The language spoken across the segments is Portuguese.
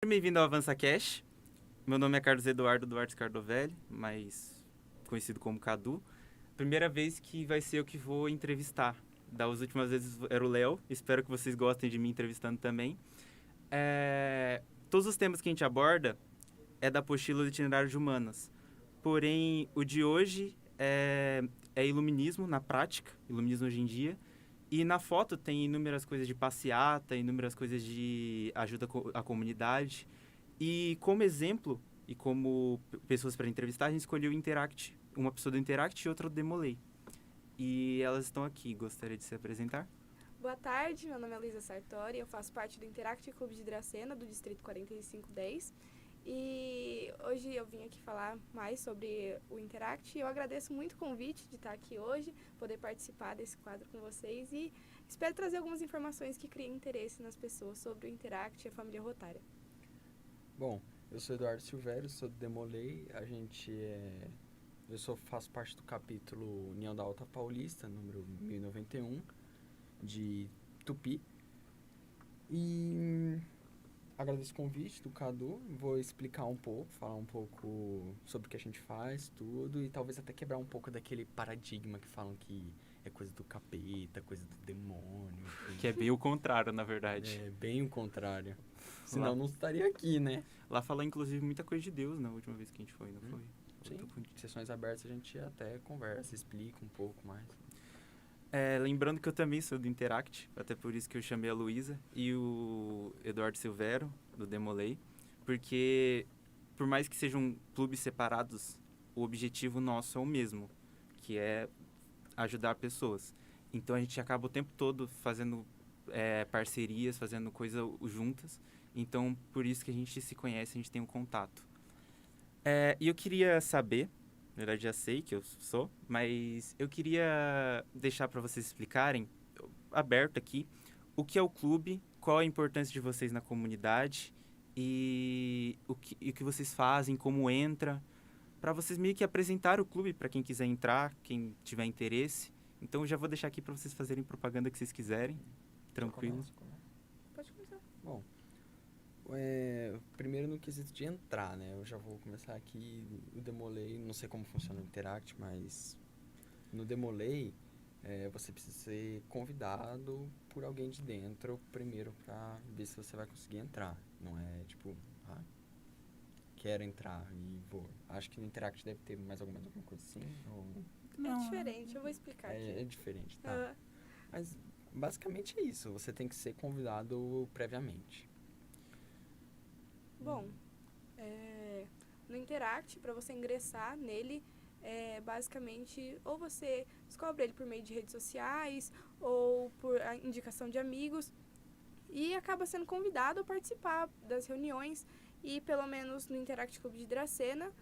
Bem-vindo ao Avança Cash. Meu nome é Carlos Eduardo Duarte Cardovelli, mais conhecido como Cadu. Primeira vez que vai ser eu que vou entrevistar. Das últimas vezes era o Léo. Espero que vocês gostem de me entrevistando também. Todos os temas que a gente aborda é da apostila do Itinerário de Humanas. Porém, o de hoje é iluminismo na prática, iluminismo hoje em dia. E na foto tem inúmeras coisas de passeata, inúmeras coisas de ajuda à comunidade. E como exemplo, e como pessoas para entrevistar, a gente escolheu o Interact. Uma pessoa do Interact e outra do Demolei. E elas estão aqui. Gostaria de se apresentar? Boa tarde, meu nome é Luísa Sartori, eu faço parte do Interact Clube de Dracena, do Distrito 4510. E hoje eu vim aqui falar mais sobre o Interact. Eu agradeço muito o convite de estar aqui hoje, poder participar desse quadro com vocês e espero trazer algumas informações que criem interesse nas pessoas sobre o Interact e a família Rotária. Bom, eu sou Eduardo Silvério, sou do Demolei, faço parte do capítulo União da Alta Paulista, número 1091, de Tupi. E agradeço o convite do Cadu, vou explicar um pouco, falar um pouco sobre o que a gente faz, tudo, e talvez até quebrar um pouco daquele paradigma que falam que é coisa do capeta, coisa do demônio. Que é bem o contrário, na verdade. É bem o contrário. Senão não estaria aqui, né? Lá fala, inclusive, muita coisa de Deus na última vez que a gente foi, não foi? Sim, sessões abertas a gente até conversa, explica um pouco mais. Lembrando que eu também sou do Interact, até por isso que eu chamei a Luísa e o Eduardo Silvério, do Demolei, porque por mais que sejam clubes separados, o objetivo nosso é o mesmo, que é ajudar pessoas. Então a gente acaba o tempo todo fazendo parcerias, fazendo coisas juntas, então por isso que a gente se conhece, a gente tem um contato. E eu queria saber, na verdade já sei que eu sou, mas eu queria deixar para vocês explicarem, aberto aqui, o que é o clube, qual a importância de vocês na comunidade e o que vocês fazem, como entra, para vocês meio que apresentar o clube para quem quiser entrar, quem tiver interesse. Então eu já vou deixar aqui para vocês fazerem propaganda que vocês quiserem, tranquilo. Pode começar. Bom, primeiro no quesito de entrar, né? Eu já vou começar aqui. O Demolei, não sei como funciona o Interact, mas no Demolei você precisa ser convidado por alguém de dentro primeiro pra ver se você vai conseguir entrar. Não é tipo, quero entrar e vou. Acho que no Interact deve ter mais alguma coisa assim. É diferente, eu vou explicar aqui. É diferente, tá? Mas basicamente é isso. Você tem que ser convidado previamente. Bom, no Interact, para você ingressar nele, basicamente, ou você descobre ele por meio de redes sociais ou por indicação de amigos e acaba sendo convidado a participar das reuniões. E pelo menos no Interact Clube de Dracena,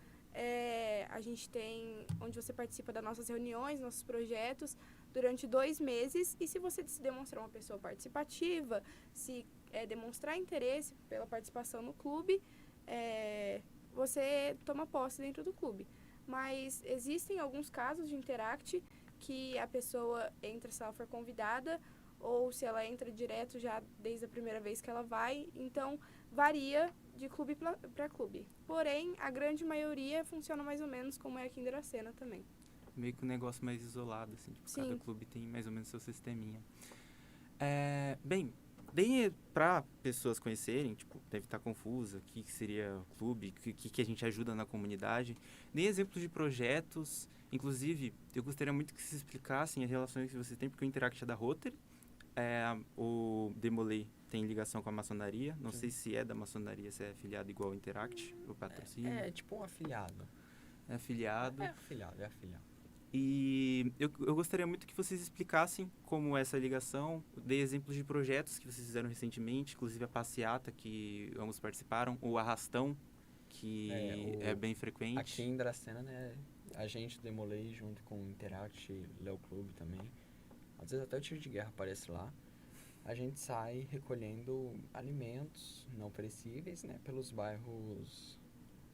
a gente tem onde você participa das nossas reuniões, nossos projetos, durante 2 meses. E se você se demonstrar uma pessoa participativa, se demonstrar interesse pela participação no clube, você toma posse dentro do clube. Mas existem alguns casos de Interact que a pessoa entra se ela for convidada ou se ela entra direto já desde a primeira vez que ela vai. Então, varia de clube para clube. Porém, a grande maioria funciona mais ou menos como é aqui em Dracena também. Meio que um negócio mais isolado, assim. Tipo, Sim. cada clube tem mais ou menos seu sisteminha. Bem para pessoas conhecerem, tipo, deve estar confusa, o que seria o clube, o que a gente ajuda na comunidade. Deem exemplos de projetos. Inclusive, eu gostaria muito que vocês explicassem as relações que vocês têm, porque o Interact é da Rotary, o Demolei tem ligação com a maçonaria. Não sei se é da maçonaria, se é afiliado igual ao Interact, o patrocínio. É tipo um afiliado. É afiliado. É afiliado. E eu gostaria muito que vocês explicassem como é essa ligação, dê exemplos de projetos que vocês fizeram recentemente, inclusive a passeata que ambos participaram, o arrastão, que é bem frequente. Aqui em Dracena, né, a gente Demolei junto com o Interact e Léo Clube também. Às vezes até o tiro de guerra aparece lá. A gente sai recolhendo alimentos não perecíveis, né, pelos bairros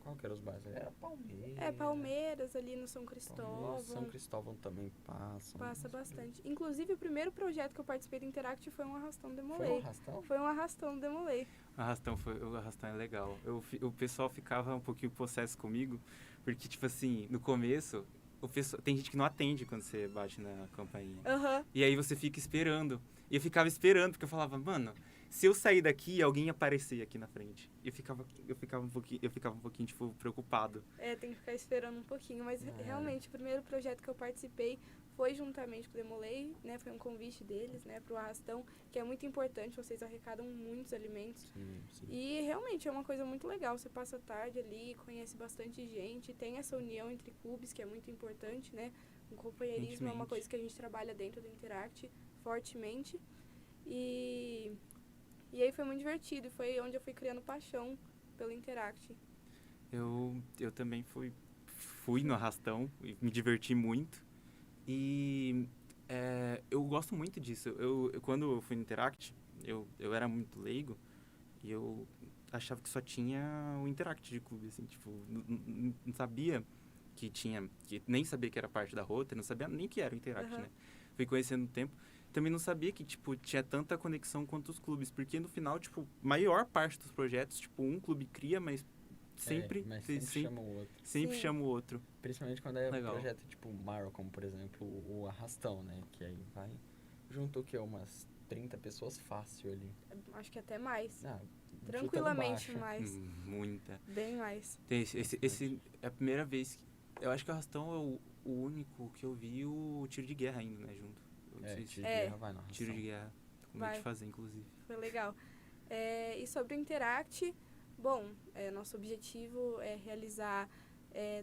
Qual que eram os bairros? Era Palmeiras. Palmeiras ali no São Palmeiras, Cristóvão. São Cristóvão também passa. Passa bastante. Inclusive, o primeiro projeto que eu participei do Interact foi um arrastão Foi um Demolei. arrastão? Foi um arrastão Demolei. O arrastão é legal. O pessoal ficava um pouquinho possesso comigo, porque, tipo assim, no começo, tem gente que não atende quando você bate na campainha. Aham. E aí você fica esperando. E eu ficava esperando, porque eu falava, mano, se eu sair daqui, alguém aparecer aqui na frente. E eu ficava um pouquinho, tipo, preocupado. Tem que ficar esperando um pouquinho. Mas realmente, o primeiro projeto que eu participei foi juntamente com o Demolei, né? Foi um convite deles, né? Pro arrastão, que é muito importante. Vocês arrecadam muitos alimentos. Sim. E realmente é uma coisa muito legal. Você passa a tarde ali, conhece bastante gente, tem essa união entre clubes, que é muito importante, né? O companheirismo é uma coisa que a gente trabalha dentro do Interact fortemente. E aí foi muito divertido. Foi onde eu fui criando paixão pelo Interact. Eu também fui no arrastão e me diverti muito. E eu gosto muito disso. Quando eu fui no Interact, eu era muito leigo e eu achava que só tinha o Interact de clube, assim, tipo, não sabia que tinha, que nem sabia que era parte da Rota, não sabia nem que era o Interact, né? Fui conhecendo o tempo. Também não sabia que, tipo, tinha tanta conexão quanto os clubes, porque no final, tipo, maior parte dos projetos, tipo, um clube cria, mas sempre chama o outro. Sempre chama o outro. Principalmente quando é Legal. projeto tipo Marvel, como por exemplo o Arrastão, né? Que aí vai junto o quê? Umas 30 pessoas fácil ali. Acho que até mais. Ah, Tranquilamente chutando baixo. mais. Muita. Bem mais. Tem esse é a primeira vez eu acho que o Arrastão é o único que eu vi o tiro de guerra ainda, né, junto. Eu não sei se Tiro de guerra vai no Arrastão. tiro de guerra. Tô com medo de fazer, inclusive. Foi legal. E sobre o Interact, bom, nosso objetivo é realizar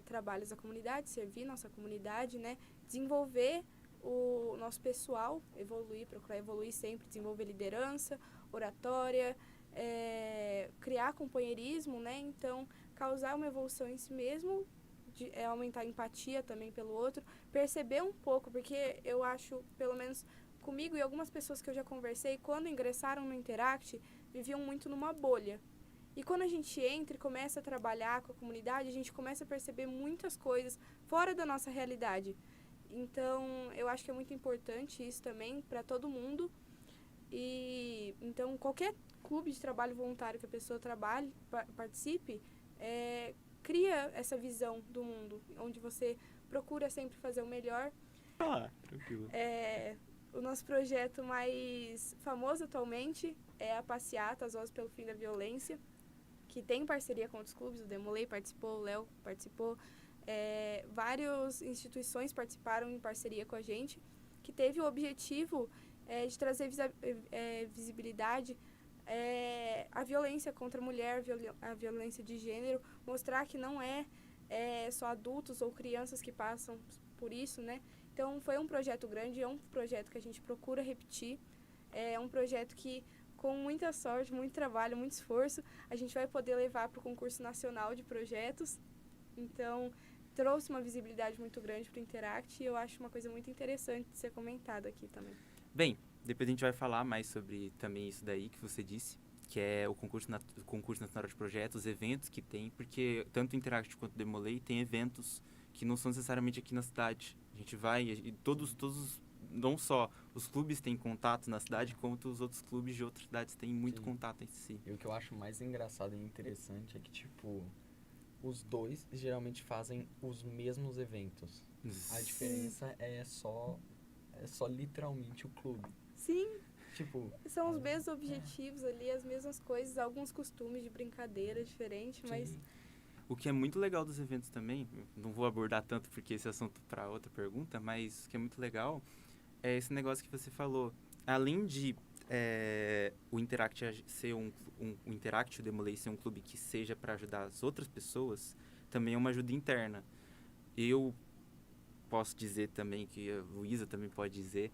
trabalhos à comunidade, servir nossa comunidade, né? Desenvolver o nosso pessoal, procurar evoluir sempre, desenvolver liderança, oratória, criar companheirismo, né? Então, causar uma evolução em si mesmo, aumentar a empatia também pelo outro, perceber um pouco, porque eu acho, pelo menos comigo e algumas pessoas que eu já conversei, quando ingressaram no Interact, viviam muito numa bolha. E quando a gente entra e começa a trabalhar com a comunidade, a gente começa a perceber muitas coisas fora da nossa realidade. Então, eu acho que é muito importante isso também para todo mundo. E então, qualquer clube de trabalho voluntário que a pessoa trabalhe, participe, cria essa visão do mundo, onde você procura sempre fazer o melhor. Tranquilo. O nosso projeto mais famoso atualmente é a Passeata, as Vozes pelo Fim da Violência, que tem parceria com outros clubes. O Demolei participou, o Léo participou, várias instituições participaram em parceria com a gente, que teve o objetivo de trazer visibilidade à violência contra a mulher, a violência de gênero, mostrar que não é só adultos ou crianças que passam por isso, né? Então, foi um projeto grande, é um projeto que a gente procura repetir, é um projeto que, com muita sorte, muito trabalho, muito esforço, a gente vai poder levar para o concurso nacional de projetos. Então, trouxe uma visibilidade muito grande para o Interact e eu acho uma coisa muito interessante de ser comentada aqui também. Bem, depois a gente vai falar mais sobre também isso daí que você disse, que é o concurso nacional de projetos, eventos que tem, porque tanto o Interact quanto o Demolei tem eventos que não são necessariamente aqui na cidade. A gente vai e todos, não só os clubes têm contato na cidade, quanto os outros clubes de outras cidades têm muito contato entre si. E o que eu acho mais engraçado e interessante é que, tipo, os dois geralmente fazem os mesmos eventos. A diferença é só literalmente o clube. Sim. Tipo, são os mesmos objetivos ali, as mesmas coisas, alguns costumes de brincadeira diferente, mas... O que é muito legal dos eventos também, não vou abordar tanto porque esse assunto para outra pergunta, mas o que é muito legal é esse negócio que você falou. Além de o Interact ser o Interact, o Demolei ser um clube que seja para ajudar as outras pessoas, também é uma ajuda interna. Eu posso dizer também, que a Luísa também pode dizer,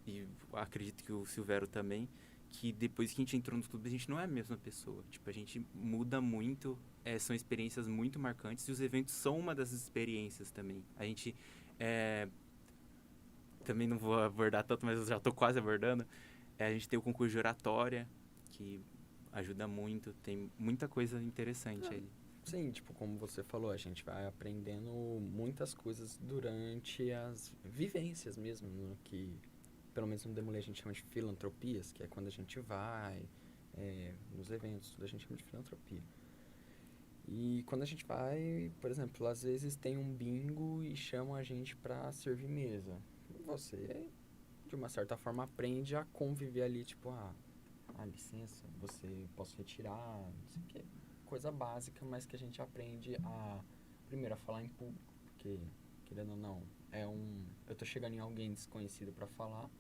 e acredito que o Silvério também, que depois que a gente entrou nos clubes, a gente não é a mesma pessoa. Tipo, a gente muda muito, são experiências muito marcantes, e os eventos são uma dessas experiências também. A gente, também não vou abordar tanto, mas eu já estou quase abordando, a gente tem o concurso de oratória, que ajuda muito, tem muita coisa interessante aí. Sim, tipo, como você falou, a gente vai aprendendo muitas coisas durante as vivências mesmo, no que, pelo menos no Demolay a gente chama de filantropias, que é quando a gente vai nos eventos, tudo a gente chama de filantropia. E quando a gente vai, por exemplo, às vezes tem um bingo e chamam a gente pra servir mesa. Você, de uma certa forma, aprende a conviver ali, tipo, licença, você posso retirar, não sei o quê. Coisa básica, mas que a gente aprende primeiro, a falar em público, porque, querendo ou não, eu tô chegando em alguém desconhecido pra falar.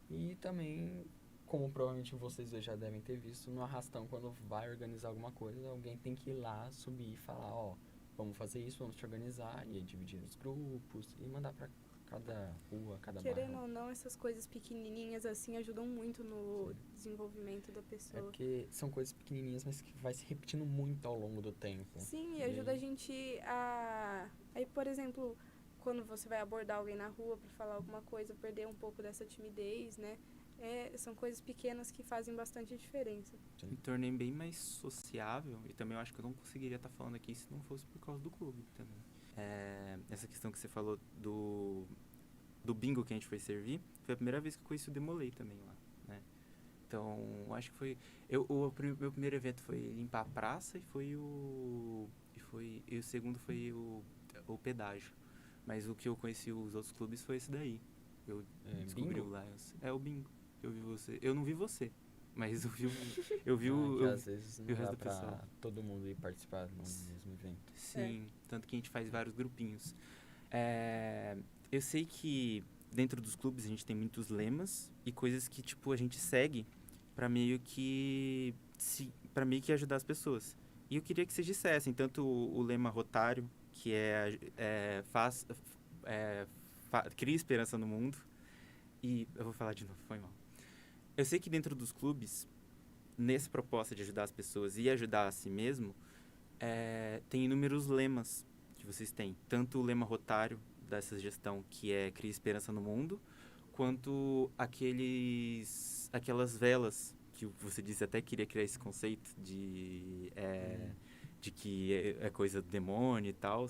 E também, como provavelmente vocês dois já devem ter visto, no arrastão, quando vai organizar alguma coisa, alguém tem que ir lá, subir e falar, vamos fazer isso, vamos te organizar, e aí dividir os grupos, e mandar pra cada rua, cada Querendo bairro. ou não, essas coisas pequenininhas assim ajudam muito no Sim. desenvolvimento da É pessoa. porque são coisas pequenininhas, mas que vai se repetindo muito ao longo do tempo. Sim, e E ajuda a aí- gente a... Aí, por exemplo, quando você vai abordar alguém na rua para falar alguma coisa, perder um pouco dessa timidez, né? São coisas pequenas que fazem bastante diferença. Me tornei bem mais sociável e também eu acho que eu não conseguiria estar falando aqui se não fosse por causa do clube também. Essa questão que você falou do bingo que a gente foi servir, foi a primeira vez que eu conheci o Demolay também lá, né? Então, acho que foi... meu primeiro evento foi limpar a praça e o segundo foi o pedágio. Mas o que eu conheci os outros clubes foi esse daí. Eu descobri bingo? lá. O bingo. Eu vi você. Eu não vi você, mas eu vi que o às vezes não o resto dá do pessoal. pra todo mundo ir participar no mesmo evento. Sim, tanto que a gente faz vários grupinhos. Eu sei que dentro dos clubes a gente tem muitos lemas e coisas que tipo a gente segue para meio que ajudar as pessoas. E eu queria que vocês dissessem tanto o lema rotário, que cria esperança no mundo, e eu vou falar de novo, foi mal. Eu sei que dentro dos clubes, nessa proposta de ajudar as pessoas e ajudar a si mesmo, tem inúmeros lemas que vocês têm. Tanto o lema rotário dessa gestão, que é Cria Esperança no Mundo, quanto aquelas velas, que você disse até que queria criar esse conceito de que é coisa do demônio e tal.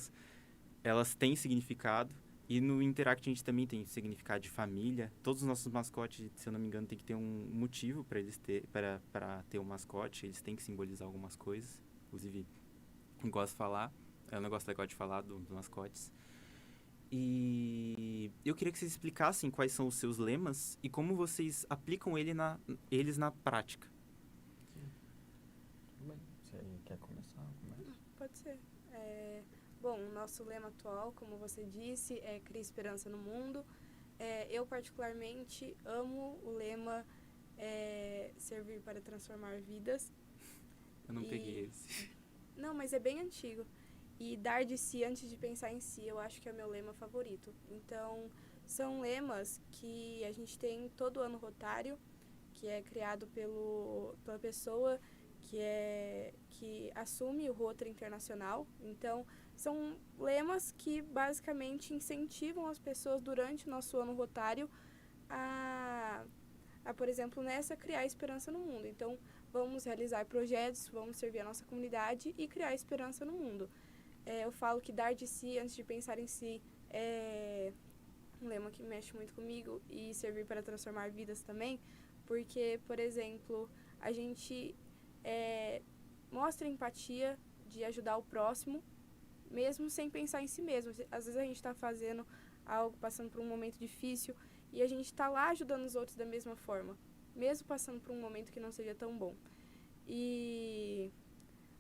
Elas têm significado. E no Interact a gente também tem significado de família. Todos os nossos mascotes, se eu não me engano, tem que ter um motivo para ter um mascote. Eles têm que simbolizar algumas coisas. Inclusive, eu gosto de falar. É um negócio legal de falar dos mascotes. E eu queria que vocês explicassem quais são os seus lemas e como vocês aplicam eles na prática. Tudo bem. Você quer começar? Começa. Pode ser. Bom, o nosso lema atual, como você disse, é Cria Esperança no Mundo. Eu, particularmente, amo o lema Servir para Transformar Vidas. Eu não peguei esse. Não, mas é bem antigo. E dar de si antes de pensar em si, eu acho que é o meu lema favorito. Então, são lemas que a gente tem todo ano rotário, que é criado pela pessoa que assume o Rotary Internacional. Então, são lemas que basicamente incentivam as pessoas durante o nosso ano rotário a por exemplo, nessa, criar esperança no mundo. Então, vamos realizar projetos, vamos servir a nossa comunidade e criar esperança no mundo. Eu falo que dar de si antes de pensar em si é um lema que mexe muito comigo, e servir para transformar vidas também, porque, por exemplo, a gente mostra empatia de ajudar o próximo, mesmo sem pensar em si mesmo. Às vezes a gente está fazendo algo, passando por um momento difícil, e a gente está lá ajudando os outros da mesma forma, mesmo passando por um momento que não seja tão bom. E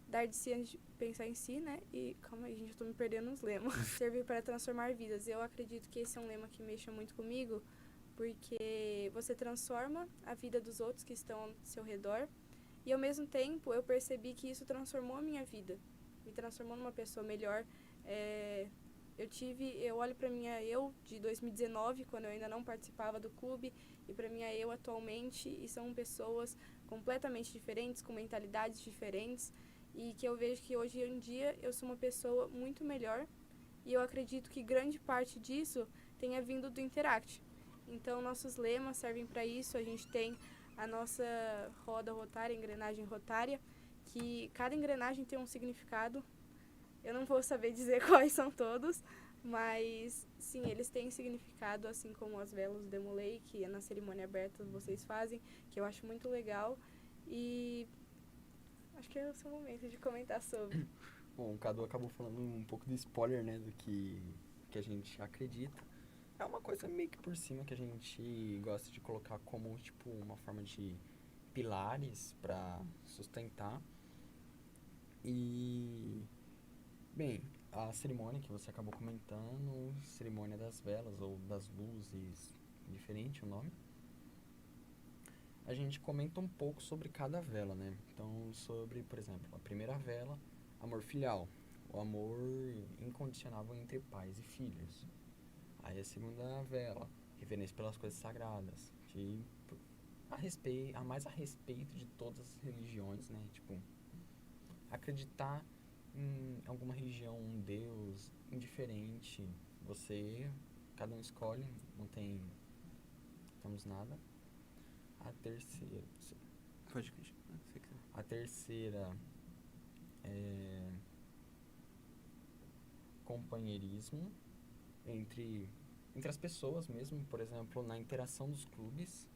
dar de si antes de pensar em si, né? E calma aí, gente, eu tô me perdendo nos lemas. Servir para transformar vidas. Eu acredito que esse é um lema que mexa muito comigo, porque você transforma a vida dos outros que estão ao seu redor, e ao mesmo tempo eu percebi que isso transformou a minha vida, me transformou numa pessoa melhor. Eu olho para minha eu de 2019, quando eu ainda não participava do clube, e para minha eu atualmente, e são pessoas completamente diferentes, com mentalidades diferentes, e que eu vejo que hoje em dia eu sou uma pessoa muito melhor, e eu acredito que grande parte disso tenha vindo do Interact. Então, nossos lemas servem para isso. A gente tem a nossa roda rotária, engrenagem rotária, que cada engrenagem tem um significado. Eu não vou saber dizer quais são todos, mas sim, eles têm significado, assim como as velas do Demolei, que na cerimônia aberta vocês fazem, que eu acho muito legal. E acho que é o seu momento de comentar sobre. Bom, o Cadu acabou falando um pouco de spoiler, né, do que a gente acredita. É uma coisa meio que por cima que a gente gosta de colocar como, tipo, uma forma de pilares para sustentar. E, bem, a cerimônia que você acabou comentando, cerimônia das velas ou das luzes, diferente o nome. A gente comenta um pouco sobre cada vela, né? Então, sobre, por exemplo, a primeira vela, amor filial, o amor incondicionável entre pais e filhos. Aí a segunda vela, reverência pelas coisas sagradas, que mais a respeito de todas as religiões, né? Tipo, acreditar em alguma religião, um Deus indiferente, cada um escolhe, não temos nada. A terceira, Pode continuar, se você quiser. a terceira é companheirismo entre as pessoas mesmo, por exemplo, na interação dos clubes,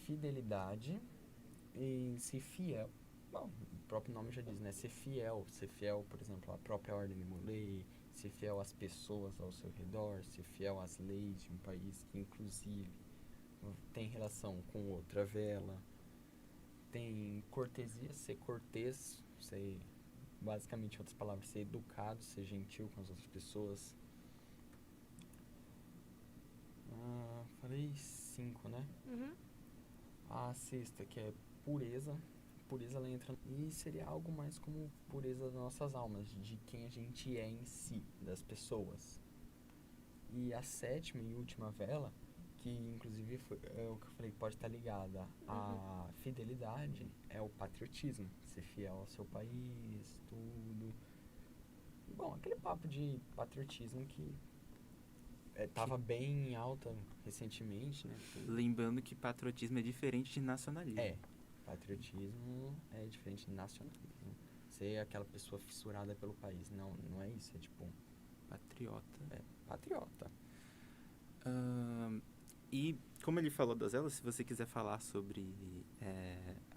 fidelidade e ser fiel. Bom, o próprio nome já diz, né? Ser fiel, por exemplo, à própria ordem de lei, ser fiel às pessoas ao seu redor, ser fiel às leis de um país que, inclusive, tem relação com outra vela. Tem cortesia, ser cortês, basicamente, em outras palavras, ser educado, ser gentil com as outras pessoas. Falei 5, né? Uhum. A sexta, que é pureza. Pureza, ela entra... E seria algo mais como pureza das nossas almas, de quem a gente é em si, das pessoas. E a sétima e última vela, que inclusive é o que eu falei, pode estar ligada à fidelidade, é o patriotismo. Ser fiel ao seu país, tudo. Bom, aquele papo de patriotismo que estava bem em alta recentemente, né? Lembrando que patriotismo é diferente de nacionalismo. Patriotismo é diferente de nacionalismo. Ser aquela pessoa fissurada pelo país. Não é isso, é tipo... Patriota. Patriota. E como ele falou das velas, se você quiser falar sobre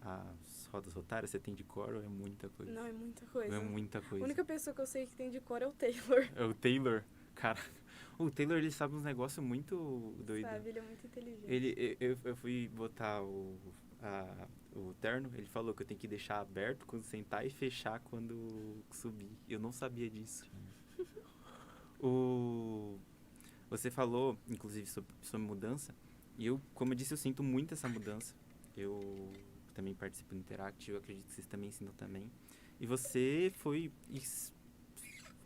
as rodas rotárias, você tem de cor ou é muita coisa? Não, é muita coisa. É muita A coisa. única pessoa que eu sei que tem de cor é o Taylor. É o Taylor. Cara, o Taylor, ele sabe uns negócios muito doidos. Sabe, ele é muito inteligente. Eu fui botar o terno, ele falou que eu tenho que deixar aberto quando sentar e fechar quando subir. Eu não sabia disso. Você falou, inclusive, sobre mudança. E eu, como eu disse, eu sinto muito essa mudança. Eu também participo do Interact, eu acredito que vocês também ensinam também. E você foi...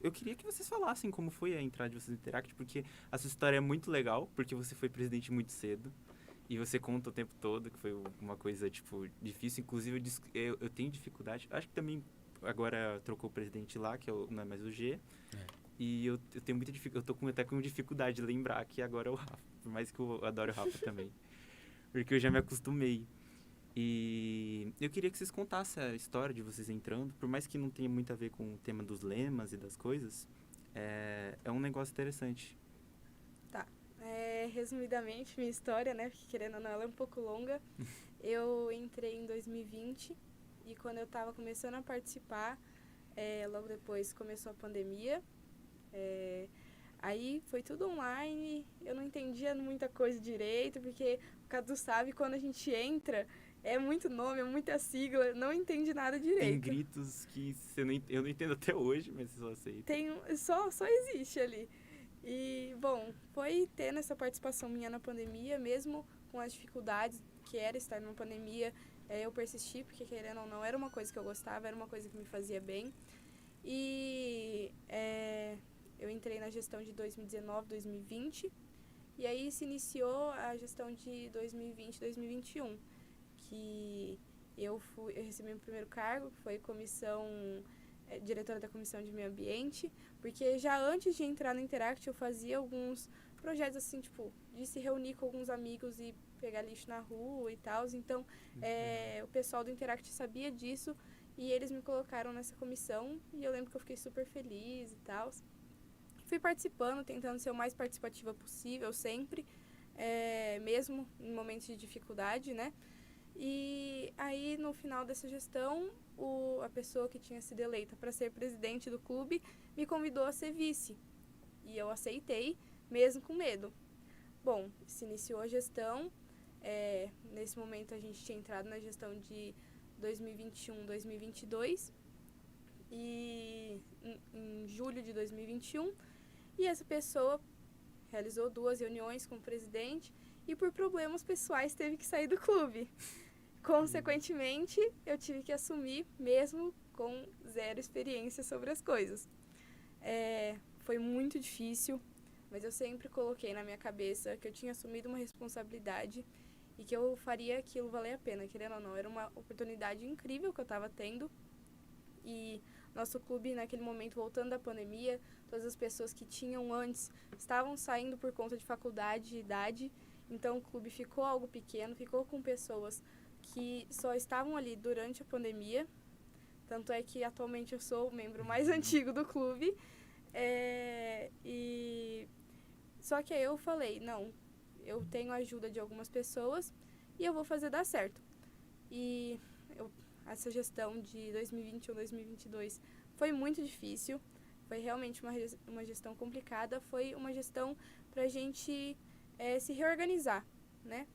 Eu queria que vocês falassem como foi a entrada de vocês no Interact, porque a sua história é muito legal, porque você foi presidente muito cedo. E você conta o tempo todo, que foi uma coisa, tipo, difícil. Inclusive, eu tenho dificuldade. Acho que também agora trocou o presidente lá, que não é mais o G. E eu tenho muita dificuldade. Eu tô até com dificuldade de lembrar que agora é o Rafa. Por mais que eu adore o Rafa também. Porque eu já me acostumei. E eu queria que vocês contassem a história de vocês entrando. Por mais que não tenha muito a ver com o tema dos lemas e das coisas. É um negócio interessante. Tá. Resumidamente, minha história, né? Porque querendo ou não, ela é um pouco longa. Eu entrei em 2020. E quando eu tava começando a participar, logo depois começou a pandemia. Aí foi tudo online, eu não entendia muita coisa direito, porque o Cadu sabe, quando a gente entra, é muito nome, é muita sigla, não entende nada direito. Tem gritos que eu não entendo até hoje, mas eu aceito. Só existe ali. E, bom, foi tendo essa participação minha na pandemia, mesmo com as dificuldades que era estar numa pandemia, eu persisti, porque querendo ou não, era uma coisa que eu gostava, era uma coisa que me fazia bem. E eu entrei na gestão de 2019, 2020, e aí se iniciou a gestão de 2020, 2021, que eu recebi meu primeiro cargo, que foi diretora da Comissão de Meio Ambiente, porque já antes de entrar no Interact eu fazia alguns projetos assim, tipo, de se reunir com alguns amigos e pegar lixo na rua e tal. Então, o pessoal do Interact sabia disso e eles me colocaram nessa comissão e eu lembro que eu fiquei super feliz e tal. Fui participando, tentando ser o mais participativa possível sempre, mesmo em momentos de dificuldade, né? E aí, no final dessa gestão, a pessoa que tinha sido eleita para ser presidente do clube me convidou a ser vice. E eu aceitei, mesmo com medo. Bom, se iniciou a gestão. Nesse momento, a gente tinha entrado na gestão de 2021, 2022. E em julho de 2021. E essa pessoa realizou 2 reuniões com o presidente e, por problemas pessoais, teve que sair do clube. Consequentemente, eu tive que assumir, mesmo com 0 experiência sobre as coisas. Foi muito difícil, mas eu sempre coloquei na minha cabeça que eu tinha assumido uma responsabilidade e que eu faria aquilo valer a pena, querendo ou não. Era uma oportunidade incrível que eu estava tendo. E nosso clube, naquele momento, voltando da pandemia, todas as pessoas que tinham antes estavam saindo por conta de faculdade e idade. Então, o clube ficou algo pequeno, ficou com pessoas que só estavam ali durante a pandemia. Tanto é que, atualmente, eu sou o membro mais antigo do clube. Só que aí eu falei, não, eu tenho a ajuda de algumas pessoas e eu vou fazer dar certo. E essa gestão de 2021, 2022 foi muito difícil, foi realmente uma gestão complicada, foi uma gestão para a gente se reorganizar, né?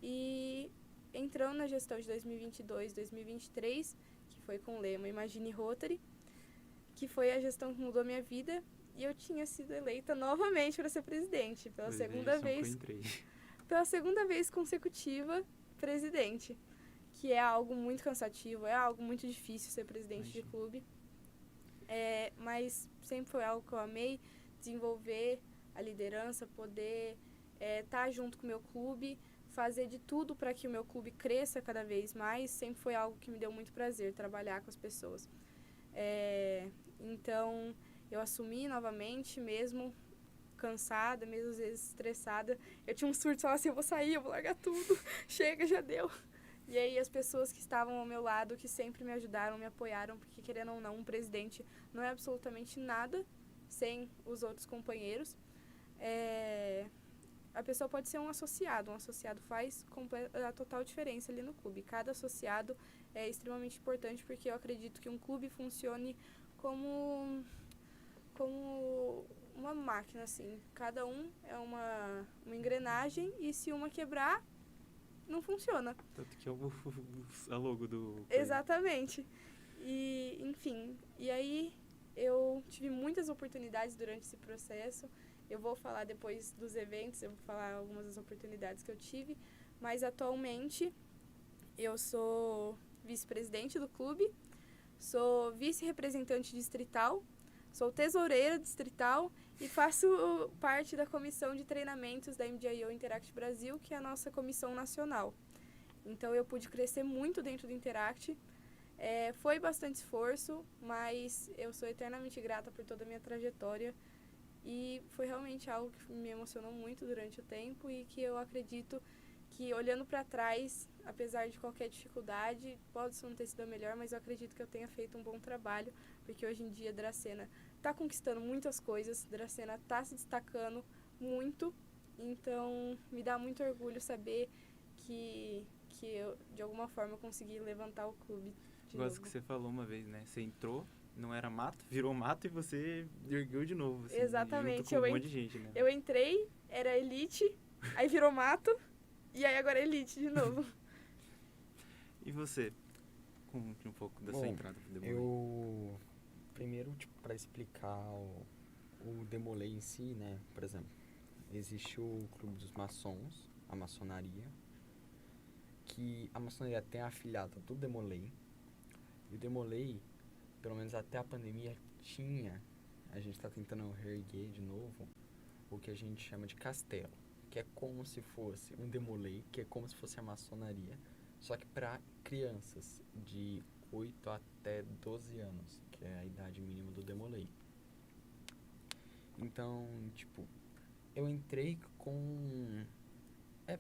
E entrando na gestão de 2022, 2023, que foi com o lema Imagine Rotary, que foi a gestão que mudou a minha vida, e eu tinha sido eleita novamente para ser presidente, pela segunda vez consecutiva presidente. Que é algo muito cansativo, é algo muito difícil ser presidente de clube. Mas sempre foi algo que eu amei, desenvolver a liderança, poder estar junto com o meu clube, fazer de tudo para que o meu clube cresça cada vez mais. Sempre foi algo que me deu muito prazer, trabalhar com as pessoas. Então, eu assumi novamente, mesmo cansada, mesmo às vezes estressada. Eu tinha um surto, falava assim, eu vou sair, eu vou largar tudo, chega, já deu. E aí as pessoas que estavam ao meu lado, que sempre me ajudaram, me apoiaram, porque querendo ou não, um presidente não é absolutamente nada sem os outros companheiros. A pessoa pode ser um associado faz a total diferença ali no clube. Cada associado é extremamente importante, porque eu acredito que um clube funcione como uma máquina, assim. Cada um é uma engrenagem e se uma quebrar, não funciona. Tanto que é a logo do... Exatamente. E, enfim, e aí eu tive muitas oportunidades durante esse processo. Eu vou falar depois dos eventos, eu vou falar algumas das oportunidades que eu tive, mas atualmente eu sou vice-presidente do clube, sou vice-representante distrital, sou tesoureira distrital e faço parte da comissão de treinamentos da MDIO Interact Brasil, que é a nossa comissão nacional. Então, eu pude crescer muito dentro do Interact. Foi bastante esforço, mas eu sou eternamente grata por toda a minha trajetória. E foi realmente algo que me emocionou muito durante o tempo e que eu acredito que, olhando para trás, apesar de qualquer dificuldade, pode não ter sido a melhor, mas eu acredito que eu tenha feito um bom trabalho, porque hoje em dia a Dracena está conquistando muitas coisas, a Dracena está se destacando muito, então me dá muito orgulho saber que eu, de alguma forma, consegui levantar o clube de Gosto novo. que você falou uma vez, né? Você entrou, não era mato, virou mato e você ergueu de novo. Assim, Exatamente. junto com um monte de gente, né? Eu entrei, era elite, aí virou mato, e aí agora é elite de novo. E você? Conte um pouco da sua entrada pro Demolei. Eu... Primeiro, para explicar o Demolei em si, né? Por exemplo, existe o Clube dos Maçons, a maçonaria, que a maçonaria tem a afiliada do Demolei. E o Demolei, pelo menos até a pandemia, a gente está tentando reerguer de novo, o que a gente chama de castelo, que é como se fosse um Demolei, que é como se fosse a maçonaria, só que para crianças de 8 até 12 anos, que é a idade mínima do Demolei. Então, eu entrei com... É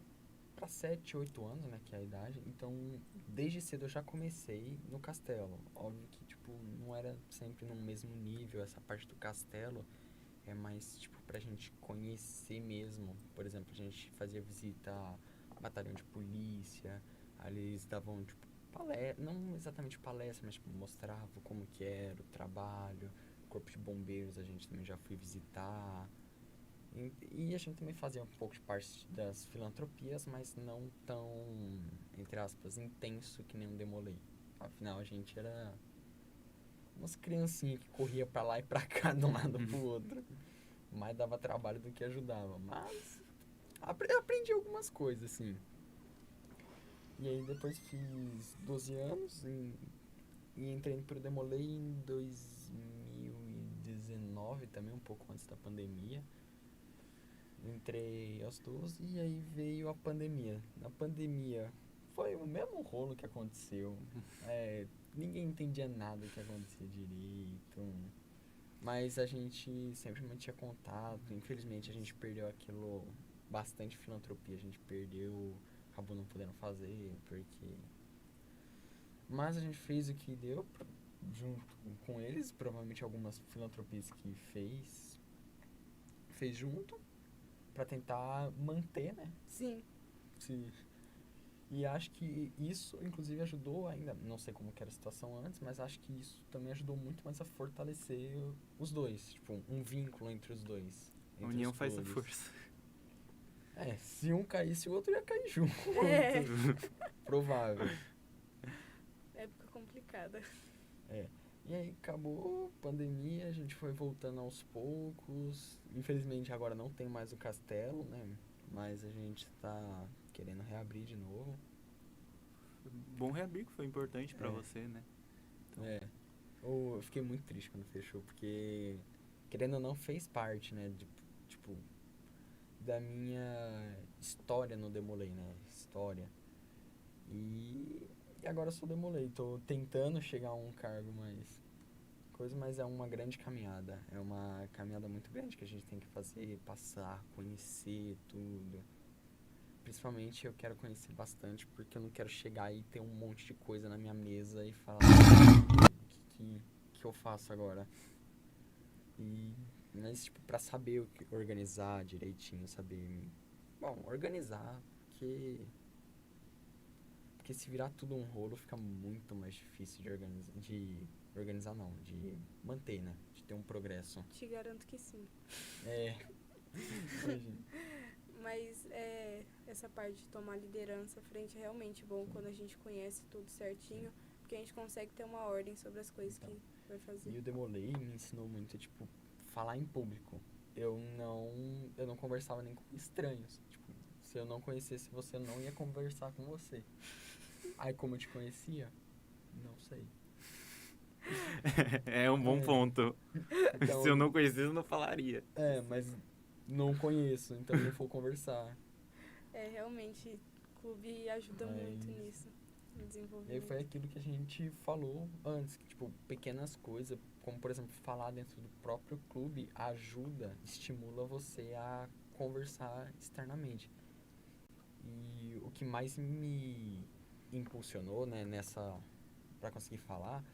pra 7, 8 anos, né, que é a idade. Então, desde cedo eu já comecei no castelo. Óbvio que, tipo, não era sempre no mesmo nível. Essa parte do castelo é mais, tipo, pra gente conhecer mesmo. Por exemplo, a gente fazia visita a batalhão de polícia. Ali eles davam, tipo, palestra, não exatamente palestra, mas, tipo, mostrava como que era o trabalho. Corpo de bombeiros a gente também já foi visitar. E a gente também fazia um pouco de parte das filantropias, mas não tão, entre aspas, intenso que nem um Demolei. Afinal, a gente era umas criancinhas que corria pra lá e pra cá, de um lado pro outro. Mais dava trabalho do que ajudava. Mas aprendi algumas coisas, assim. E aí depois fiz 12 anos e entrei pro Demolei em 2019, também um pouco antes da pandemia. Entrei aos 12 e aí veio a pandemia. Na pandemia foi o mesmo rolo que aconteceu. Ninguém entendia nada que acontecia direito. Mas a gente sempre mantinha contato. Infelizmente a gente perdeu aquilo, bastante filantropia. A gente perdeu, acabou não podendo fazer, porque... Mas a gente fez o que deu junto com eles. Provavelmente algumas filantropias que fez junto. Pra tentar manter, né? Sim. E acho que isso, inclusive, ajudou ainda, não sei como que era a situação antes, mas acho que isso também ajudou muito mais a fortalecer os dois. Tipo, um vínculo entre os dois. A entre união os faz a clubes. força. Se um caísse, o outro ia cair junto. É. Provável. Época complicada. E aí acabou a pandemia, a gente foi voltando aos poucos. Infelizmente agora não tem mais o castelo, né? Mas a gente tá querendo reabrir de novo. Bom reabrir, que foi importante pra você, né? Então, Eu fiquei muito triste quando fechou, porque, querendo ou não, fez parte, né? Tipo, da minha história no Demolei, né? História. E agora eu sou Demolei. Tô tentando chegar a um cargo mais... mas é uma grande caminhada. É uma caminhada muito grande que a gente tem que fazer, passar, conhecer tudo. Principalmente eu quero conhecer bastante, porque eu não quero chegar e ter um monte de coisa na minha mesa e falar o que eu faço agora. Mas, tipo, pra saber o que organizar direitinho, saber... Bom, organizar, porque se virar tudo um rolo fica muito mais difícil de organizar não, de manter, né? De ter um progresso. Te garanto que sim. Imagina. Mas essa parte de tomar liderança à frente é realmente bom quando a gente conhece tudo certinho, porque a gente consegue ter uma ordem sobre as coisas que vai fazer. E o Demolei me ensinou muito, tipo, falar em público. Eu não conversava nem com estranhos. Tipo, se eu não conhecesse você, eu não ia conversar com você. Aí como eu te conhecia, não sei. É um bom ponto. Então, Se eu não conhecesse, eu não falaria. mas não conheço, então não vou conversar. Realmente, o clube ajuda muito nisso, no E aí desenvolvimento. foi aquilo que a gente falou antes, que, tipo, pequenas coisas, como, por exemplo, falar dentro do próprio clube ajuda, estimula você a conversar externamente. E o que mais me impulsionou, né, pra conseguir falar,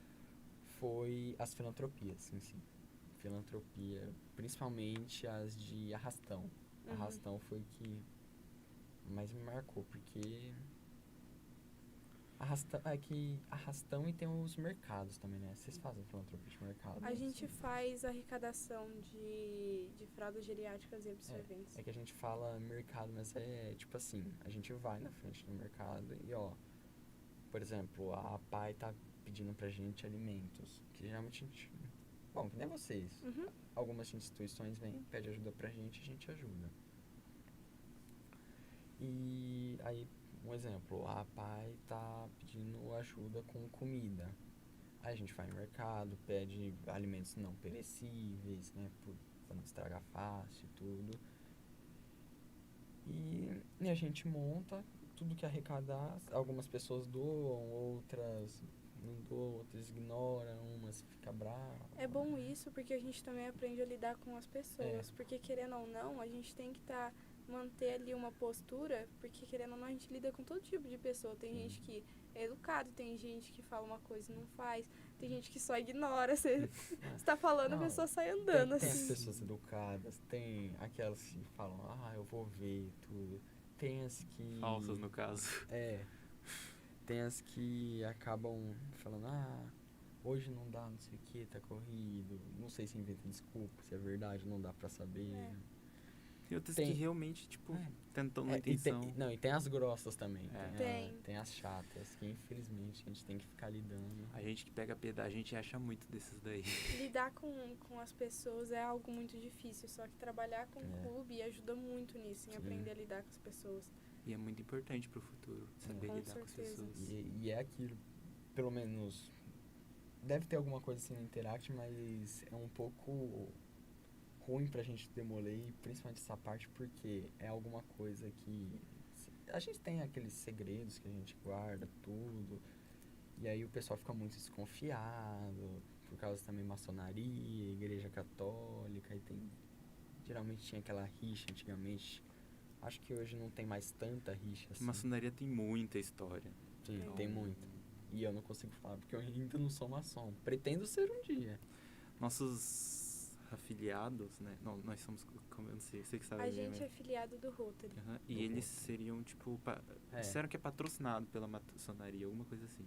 foi as filantropias em si. Filantropia, principalmente as de arrastão. Arrastão foi o que mais me marcou, porque arrastão e tem os mercados também, né? Vocês fazem filantropia de mercado? A gente faz arrecadação de fraldas geriátricas e absorventes. É que a gente fala mercado, mas é tipo assim, a gente vai na frente do mercado e por exemplo, a PAI tá pedindo pra gente alimentos, que geralmente a gente... Bom, que nem vocês. Algumas instituições vêm, pedem ajuda pra gente, a gente ajuda. E aí, um exemplo, a PAI tá pedindo ajuda com comida. Aí a gente vai no mercado, pede alimentos não perecíveis, né, pra não estragar fácil e tudo. E a gente monta tudo que arrecadar. Algumas pessoas doam, outras não dou, outros ignoram, umas fica brava. É bom isso porque a gente também aprende a lidar com as pessoas. Porque querendo ou não, a gente tem que manter ali uma postura, porque querendo ou não, a gente lida com todo tipo de pessoa. Tem gente que é educado, tem gente que fala uma coisa e não faz, tem gente que só ignora. Você está falando, a Não, pessoa sai andando, tem as assim. pessoas educadas, tem aquelas que falam, eu vou ver tudo. Tem as que... Falsas, no caso. Tem as que acabam falando, hoje não dá, não sei o que, tá corrido. Não sei se inventa desculpa, se é verdade, não dá pra saber. E outras Tem. que realmente, tipo, tentam na E tem, intenção. e tem as grossas também. É. Tem as chatas, que infelizmente a gente tem que ficar lidando. A gente que pega pedal, a gente acha muito desses daí. Lidar com as pessoas é algo muito difícil, só que trabalhar com o clube ajuda muito nisso, em aprender a lidar com as pessoas. E é muito importante pro futuro, saber Com lidar certeza. com as pessoas. E é aquilo, pelo menos, deve ter alguma coisa assim no Interact, mas é um pouco ruim pra gente demoler, principalmente essa parte, porque é alguma coisa que... A gente tem aqueles segredos que a gente guarda, tudo, e aí o pessoal fica muito desconfiado, por causa também maçonaria, igreja católica, e tem... Geralmente tinha aquela rixa antigamente. Acho que hoje não tem mais tanta rixa assim. Maçonaria tem muita história. Sim, tem muita. E eu não consigo falar porque eu ainda não sou maçom. Pretendo ser um dia. Nossos afiliados, né? Não, nós somos, como eu não sei, você que sabe. A gente é filiado do Rotary. E eles seriam, tipo, disseram que é patrocinado pela maçonaria, alguma coisa assim.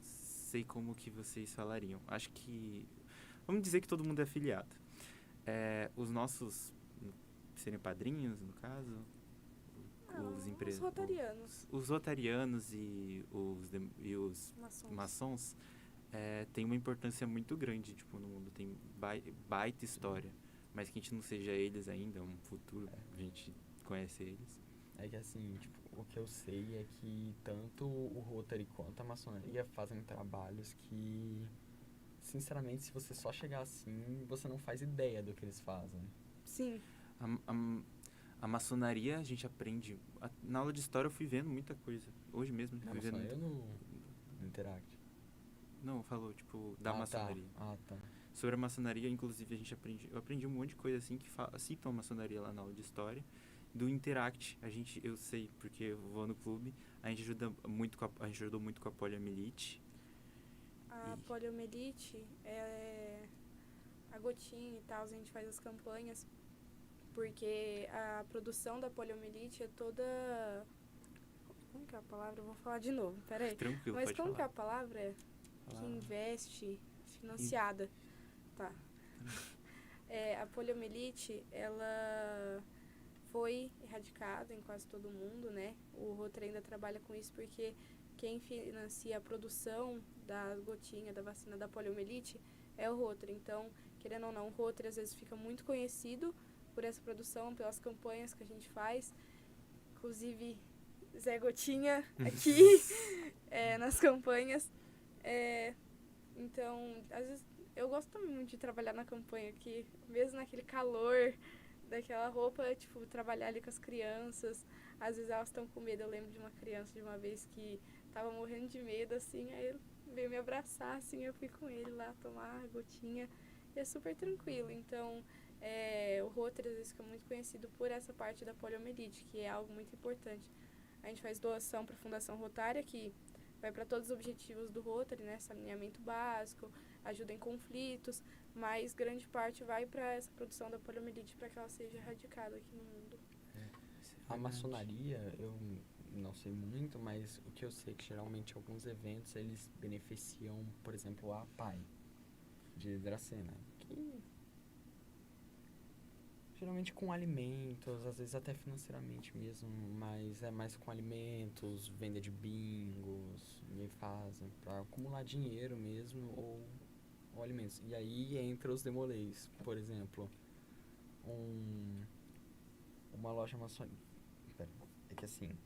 Sei como que vocês falariam. Acho que... Vamos dizer que todo mundo é afiliado. Os nossos seriam padrinhos, no caso? Os rotarianos. Os rotarianos e os maçons têm uma importância muito grande, tipo, no mundo. Tem baita história. Mas que a gente não seja eles ainda, um futuro, a gente conhece eles. É que assim, tipo, o que eu sei é que tanto o Rotary quanto a maçonaria fazem trabalhos que, sinceramente, se você só chegar assim, você não faz ideia do que eles fazem. Sim. A maçonaria a gente aprende. Na aula de história eu fui vendo muita coisa. Hoje mesmo. Na Fui vendo maçonaria ou no Interact? Não, falou, tipo, da maçonaria. Tá. Sobre a maçonaria, inclusive, eu aprendi um monte de coisa assim que citam a maçonaria lá na aula de história. Do Interact, eu sei, porque eu vou no clube, a gente ajudou muito com a poliomielite. A poliomielite, a gotinha e tal, a gente faz as campanhas, porque a produção da poliomielite é toda... Como que é a palavra? Eu vou falar de novo, peraí. Tranquilo, mas pode como falar. que é a palavra? Que investe, financiada. Tá. A poliomielite, ela foi erradicada em quase todo mundo, né? O Rotary ainda trabalha com isso porque quem financia a produção da gotinha, da vacina da poliomielite, é o Rotary. Então, querendo ou não, o Rotary às vezes fica muito conhecido por essa produção, pelas campanhas que a gente faz. Inclusive, Zé Gotinha aqui nas campanhas. Então, às vezes, eu gosto também muito de trabalhar na campanha, que mesmo naquele calor daquela roupa, tipo, trabalhar ali com as crianças. Às vezes elas estão com medo. Eu lembro de uma criança de uma vez que tava morrendo de medo, assim, aí ele veio me abraçar, assim, eu fui com ele lá tomar a gotinha. E é super tranquilo. Então, o Rotary às vezes fica muito conhecido por essa parte da poliomielite, que é algo muito importante. A gente faz doação para a Fundação Rotária, que vai para todos os objetivos do Rotary, né? Saneamento básico, ajuda em conflitos, mas grande parte vai para essa produção da poliomielite para que ela seja erradicada aqui no mundo. A maçonaria, eu não sei muito, mas o que eu sei é que geralmente alguns eventos eles beneficiam, por exemplo, a PAI de Dracena, que geralmente com alimentos, às vezes até financeiramente mesmo, mas é mais com alimentos, venda de bingos, e aí fazem para acumular dinheiro mesmo ou alimentos. E aí entra os demolês, por exemplo, uma loja maçônica. É que assim,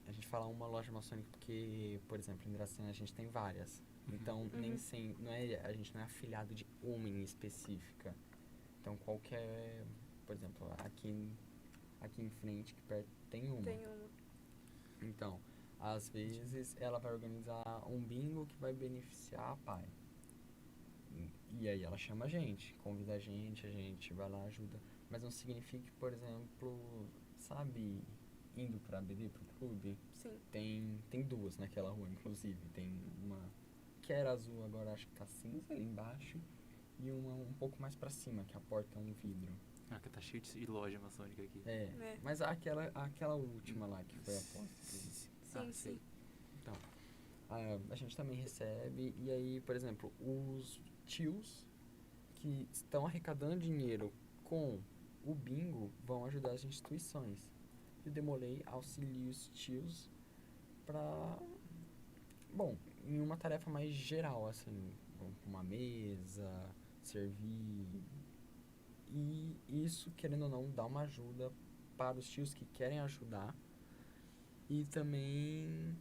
a gente fala uma loja maçônica porque, por exemplo, em Dracena a gente tem várias. Então, nem a gente não é afiliado de uma em específica. Então, qualquer... Por exemplo, aqui em frente, que perto, tem uma. Tem uma. Então, Às vezes ela vai organizar um bingo que vai beneficiar a pai. E aí ela chama convida a gente vai lá, ajuda. Mas não significa que, por exemplo, sabe, indo pra BD, pro clube, Sim. tem duas naquela rua, inclusive. Tem uma que era azul, agora acho que tá cinza ali embaixo. E uma um pouco mais pra cima, que a porta é um vidro. Ah, que tá cheio de loja maçônica aqui. É. Mas aquela última lá que foi a porta. Sim, sim. Então, a gente também recebe, e aí, por exemplo, os tios que estão arrecadando dinheiro com o bingo vão ajudar as instituições. E o Demolei auxilia os tios para, bom, em uma tarefa mais geral, assim, uma mesa, servir. E isso, querendo ou não, dá uma ajuda para os tios que querem ajudar e também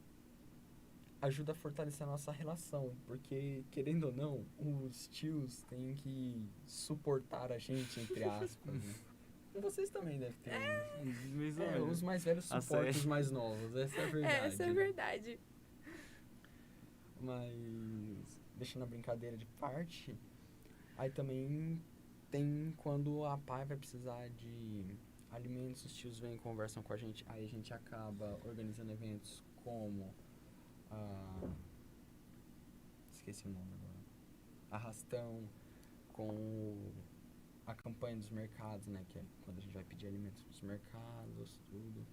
ajuda a fortalecer a nossa relação, porque, querendo ou não, os tios têm que suportar a gente, entre aspas, né? Vocês também devem ter. Os mais velhos suportam os mais novos, essa é a verdade. Essa é a verdade. Mas, deixando a brincadeira de parte, aí também tem quando a pai vai precisar de alimentos, os tios vêm e conversam com a gente, aí a gente acaba organizando eventos como esqueci o nome agora. Arrastão, com a campanha dos mercados, né? Que é quando a gente vai pedir alimentos nos mercados, tudo.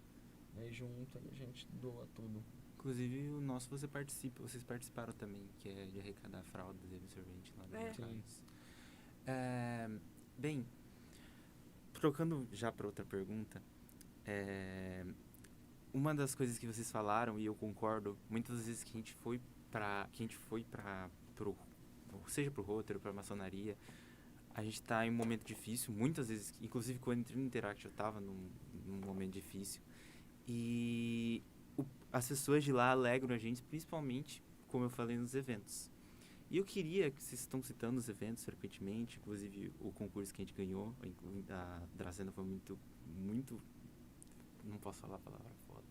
E aí junta e a gente doa tudo. Inclusive o nosso vocês participaram também, que é de arrecadar fraldas e absorvente lá no mercados. Bem, trocando já para outra pergunta, uma das coisas que vocês falaram, e eu concordo, muitas vezes que a gente foi seja pro Rotary, pra maçonaria, a gente tá em um momento difícil, muitas vezes, inclusive quando eu entrei no Interact eu tava num momento difícil, e as pessoas de lá alegram a gente, principalmente, como eu falei, nos eventos. E eu queria, que vocês estão citando os eventos frequentemente, inclusive o concurso que a gente ganhou, a Dracena foi muito, não posso falar a palavra foda,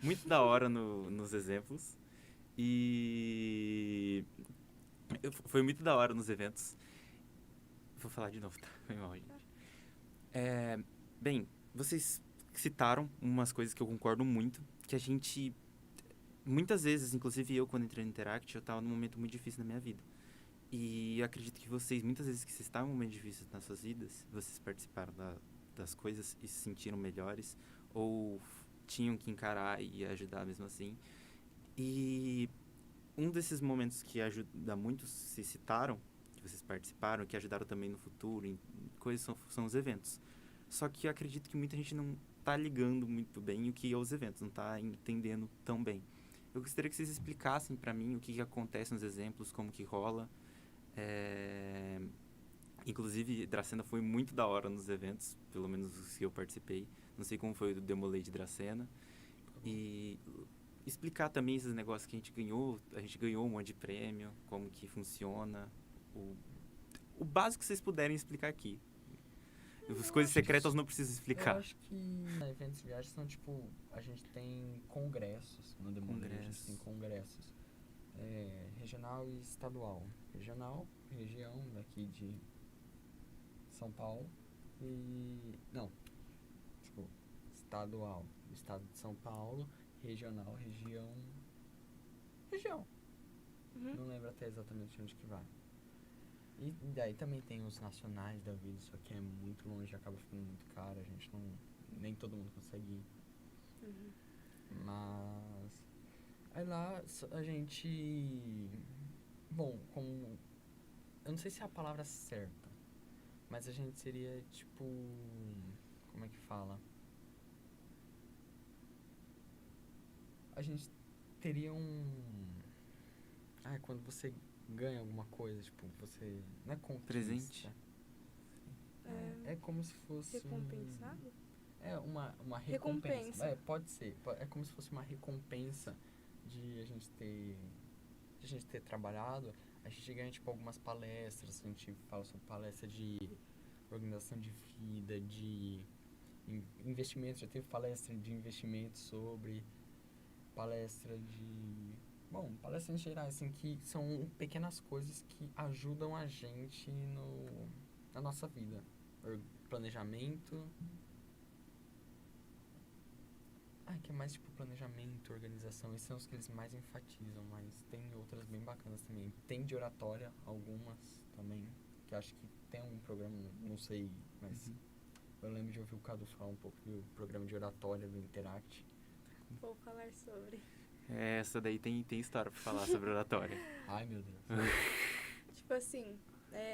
muito da hora nos exemplos. E foi muito da hora nos eventos. Vou falar de novo, tá? Foi mal, gente. Bem, vocês citaram umas coisas que eu concordo muito, que a gente, muitas vezes, inclusive eu, quando entrei no Interact, eu estava num momento muito difícil na minha vida. E eu acredito que vocês, muitas vezes que vocês estavam em um momento difícil nas suas vidas, vocês participaram das coisas e se sentiram melhores, ou tinham que encarar e ajudar mesmo assim. E um desses momentos que ajuda muito, se citaram, que vocês participaram, que ajudaram também no futuro, em coisas, são os eventos. Só que eu acredito que muita gente não tá ligando muito bem o que é os eventos, não tá entendendo tão bem. Eu gostaria que vocês explicassem para mim o que acontece nos exemplos, como que rola. Inclusive, Dracena foi muito da hora nos eventos, pelo menos os que eu participei. Não sei como foi o do Demolei de Dracena. E explicar também esses negócios que a gente ganhou um monte de prêmio, como que funciona, o básico que vocês puderem explicar aqui. As coisas secretas não preciso explicar. Eu acho que eventos de viagem são tipo, a gente tem congressos no Demolei, a gente tem congressos regional e estadual. Região daqui de São Paulo estadual, estado de São Paulo, regional, região. Não lembro até exatamente onde que vai. E daí também tem os nacionais da vida, só que é muito longe, acaba ficando muito caro, a gente nem todo mundo consegue ir. Mas aí lá a gente, bom, eu não sei se é a palavra certa, mas a gente seria tipo, como é que fala? A gente teria quando você ganha alguma coisa, tipo, você não é conquista. Presente? É como se fosse recompensado? Uma recompensa. Pode ser. É como se fosse uma recompensa de a gente ter trabalhado. A gente ganha, tipo, algumas palestras. A gente fala sobre palestra de organização de vida, de investimentos. Já teve palestra de investimentos sobre. palestra palestras em geral, assim, que são pequenas coisas que ajudam a gente na nossa vida. Planejamento. Que é mais tipo planejamento, organização, esses são os que eles mais enfatizam, mas tem outras bem bacanas também. Tem de oratória, algumas também, que acho que tem algum programa, não sei, mas eu lembro de ouvir o Cadu falar um pouco do programa de oratória do Interact. Vou falar sobre. Essa daí tem história pra falar sobre oratória. Ai, meu Deus. Tipo assim,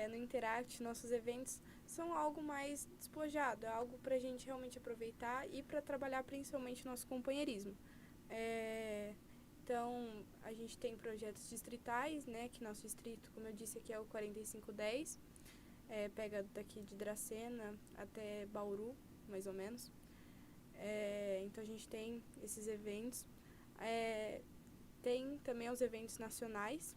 no Interact, nossos eventos são algo mais despojado, é algo pra gente realmente aproveitar e pra trabalhar principalmente nosso companheirismo. Então, a gente tem projetos distritais, né, que nosso distrito, como eu disse, aqui é o 4510, pega daqui de Dracena até Bauru, mais ou menos. Então, a gente tem esses eventos. Tem também os eventos nacionais,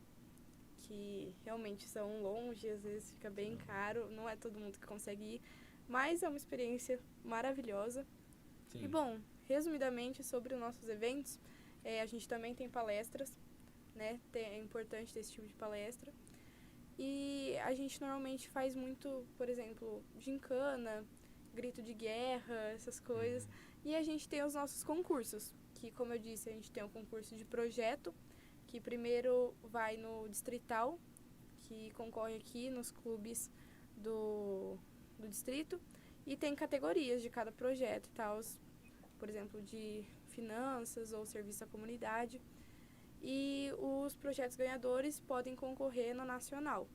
que realmente são longe, às vezes fica bem caro, não é todo mundo que consegue ir, mas é uma experiência maravilhosa. Sim. E bom, resumidamente sobre os nossos eventos, a gente também tem palestras, né? É importante ter esse tipo de palestra. E a gente normalmente faz muito, por exemplo, gincana, grito de guerra, essas coisas. E a gente tem os nossos concursos, que como eu disse, a gente tem o concurso de projeto, que primeiro vai no distrital, que concorre aqui nos clubes do distrito, e tem categorias de cada projeto e tal, por exemplo, de finanças ou serviço à comunidade. E os projetos ganhadores podem concorrer no nacional,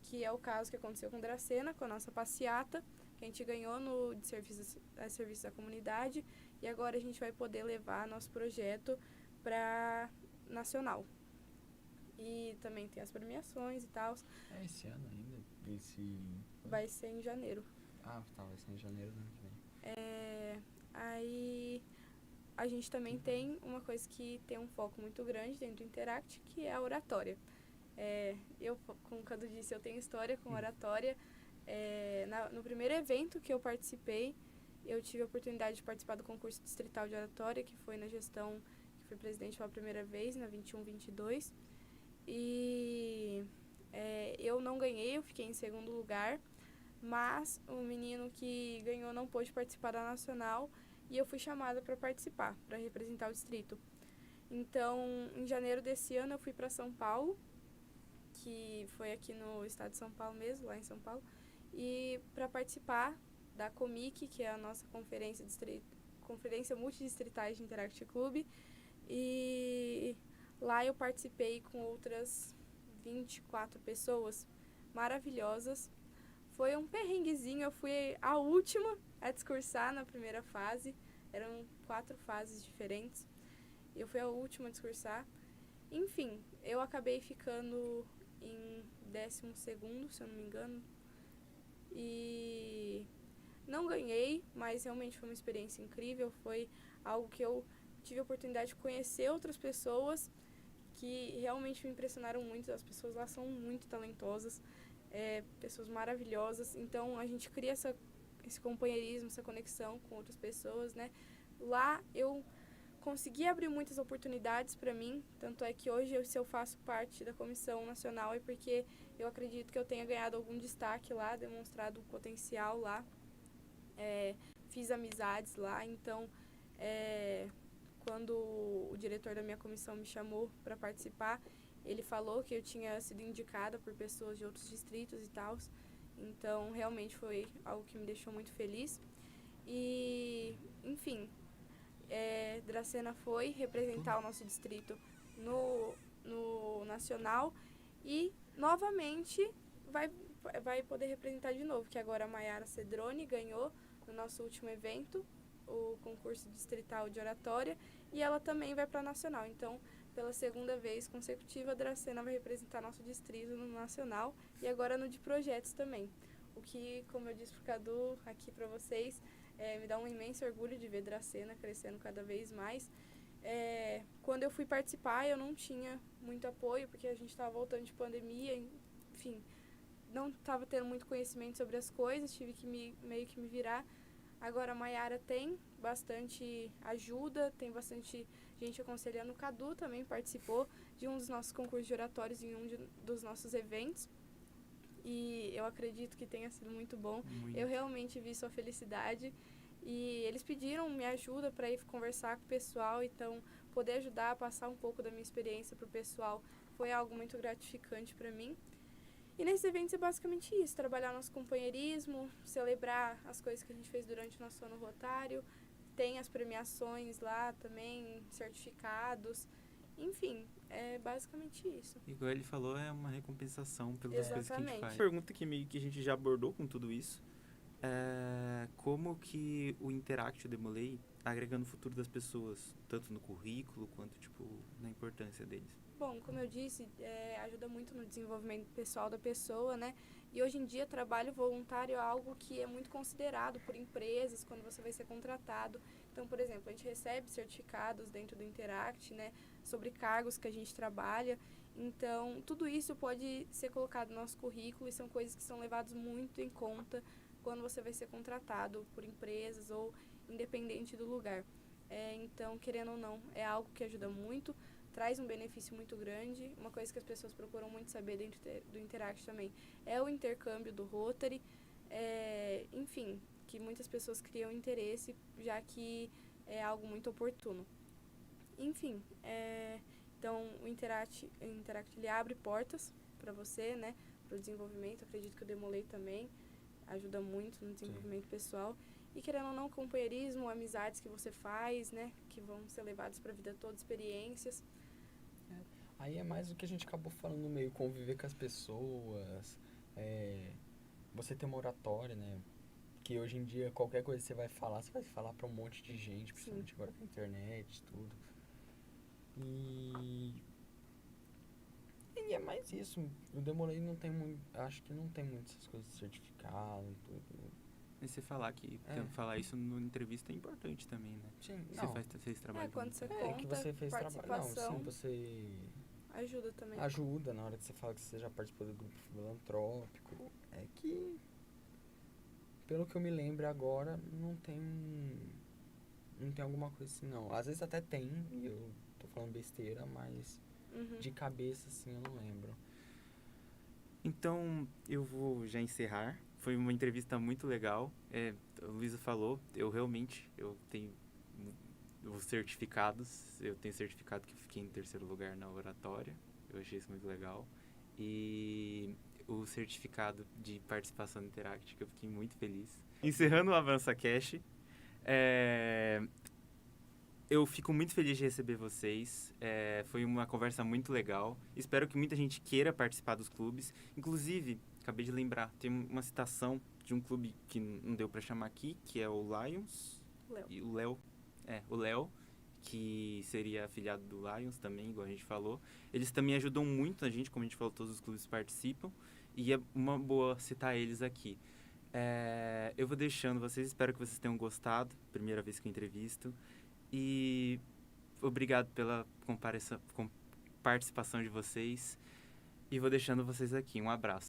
que é o caso que aconteceu com Dracena, com a nossa passeata, que a gente ganhou no de serviço à comunidade, e agora a gente vai poder levar nosso projeto para nacional. E também tem as premiações e tal. Esse ano ainda? Vai ser em janeiro. Vai ser em janeiro do ano que vem. Aí a gente também tem uma coisa que tem um foco muito grande dentro do Interact, que é a oratória. Eu, como o Cadu disse, eu tenho história com oratória. No primeiro evento que eu participei, eu tive a oportunidade de participar do concurso distrital de oratória, que foi na gestão que fui presidente pela primeira vez, na 21-22. E eu não ganhei, eu fiquei em segundo lugar, mas o menino que ganhou não pôde participar da nacional e eu fui chamada para participar, para representar o distrito. Então, em janeiro desse ano, eu fui para São Paulo, que foi aqui no estado de São Paulo mesmo, lá em São Paulo, e para participar da Comic, que é a nossa conferência multidistritais de Interact Club, e lá eu participei com outras 24 pessoas maravilhosas. Foi um perrenguezinho, eu fui a última a discursar na primeira fase, eram 4 fases diferentes, eu fui a última a discursar. Enfim, eu acabei ficando em 12º, se eu não me engano, e não ganhei, mas realmente foi uma experiência incrível, foi algo que eu tive a oportunidade de conhecer outras pessoas que realmente me impressionaram muito. As pessoas lá são muito talentosas, pessoas maravilhosas, então a gente cria esse companheirismo, essa conexão com outras pessoas, né? Lá eu consegui abrir muitas oportunidades para mim, tanto é que hoje, se eu faço parte da comissão nacional, é porque eu acredito que eu tenha ganhado algum destaque lá, demonstrado um potencial lá, fiz amizades lá, então quando o diretor da minha comissão me chamou para participar, ele falou que eu tinha sido indicada por pessoas de outros distritos e tal, então realmente foi algo que me deixou muito feliz. E, enfim, Dracena foi representar o nosso distrito no nacional e novamente vai poder representar de novo, que agora a Mayara Cedrone ganhou no nosso último evento o concurso distrital de oratória e ela também vai para nacional. Então, pela segunda vez consecutiva, a Dracena vai representar nosso distrito no nacional e agora no de projetos também. O que, como eu disse pro Cadu aqui para vocês, me dá um imenso orgulho de ver Dracena crescendo cada vez mais. Quando eu fui participar, eu não tinha muito apoio, porque a gente estava voltando de pandemia, enfim, não estava tendo muito conhecimento sobre as coisas, tive que meio que me virar. Agora a Mayara tem bastante ajuda, tem bastante gente aconselhando. O Cadu também participou de um dos nossos concursos de oratórios em dos nossos eventos. E eu acredito que tenha sido muito bom. Muito. Eu realmente vi sua felicidade. E eles pediram minha ajuda para ir conversar com o pessoal. Então, poder ajudar a passar um pouco da minha experiência para o pessoal foi algo muito gratificante para mim. E nesses eventos é basicamente isso, trabalhar nosso companheirismo, celebrar as coisas que a gente fez durante o nosso ano rotário, tem as premiações lá também, certificados, enfim, é basicamente isso. Igual ele falou, é uma recompensação pelas coisas que a gente Exatamente. faz. Pergunta que meio que a gente já abordou com tudo isso, é como que o Interact, o Demolei, tá agregando o futuro das pessoas, tanto no currículo quanto, tipo, na importância deles. Bom, como eu disse, ajuda muito no desenvolvimento pessoal da pessoa, né? E hoje em dia, trabalho voluntário é algo que é muito considerado por empresas quando você vai ser contratado. Então, por exemplo, a gente recebe certificados dentro do Interact, né? Sobre cargos que a gente trabalha. Então, tudo isso pode ser colocado no nosso currículo e são coisas que são levadas muito em conta quando você vai ser contratado por empresas ou independente do lugar. Então, querendo ou não, é algo que ajuda muito. Traz um benefício muito grande. Uma coisa que as pessoas procuram muito saber dentro do Interact também é o intercâmbio do Rotary. Enfim, que muitas pessoas criam interesse, já que é algo muito oportuno. Enfim, então o Interact ele abre portas para você, né, para o desenvolvimento. Acredito que o Demolei também ajuda muito no desenvolvimento pessoal. E querendo ou não, companheirismo, amizades que você faz, né, que vão ser levadas para a vida toda, experiências. Aí é mais o que a gente acabou falando no meio, conviver com as pessoas, você ter uma oratória, né? Que hoje em dia qualquer coisa que você vai falar pra um monte de gente, principalmente agora com a internet e tudo. E é mais isso. O Demolei não tem muito, acho que não tem muitas coisas de certificado e tudo. E você falar falar isso numa entrevista é importante também, né? Sim, Você fez trabalho Quando você voluntário. que você fez trabalho. Não, participação. sim, você Ajuda também. ajuda na hora que você fala que você já participou do grupo filantrópico. É que, pelo que eu me lembro agora, não tem alguma coisa assim, não. Às vezes até tem, e eu tô falando besteira, mas de cabeça, assim, eu não lembro. Então, eu vou já encerrar. Foi uma entrevista muito legal. O Luísa falou, eu tenho os certificados. Eu tenho certificado que eu fiquei em 3º lugar na oratória. Eu achei isso muito legal. E o certificado de participação no Interact, que eu fiquei muito feliz. Encerrando o Avança Cash, eu fico muito feliz de receber vocês. Foi uma conversa muito legal. Espero que muita gente queira participar dos clubes. Inclusive, acabei de lembrar, tem uma citação de um clube que não deu pra chamar aqui, que é o Lions. Léo. E o Léo, que seria afiliado do Lions também, igual a gente falou. Eles também ajudam muito a gente, como a gente falou, todos os clubes participam. E é uma boa citar eles aqui. Eu vou deixando vocês, espero que vocês tenham gostado. Primeira vez que eu entrevisto. E obrigado pela participação de vocês. E vou deixando vocês aqui. Um abraço.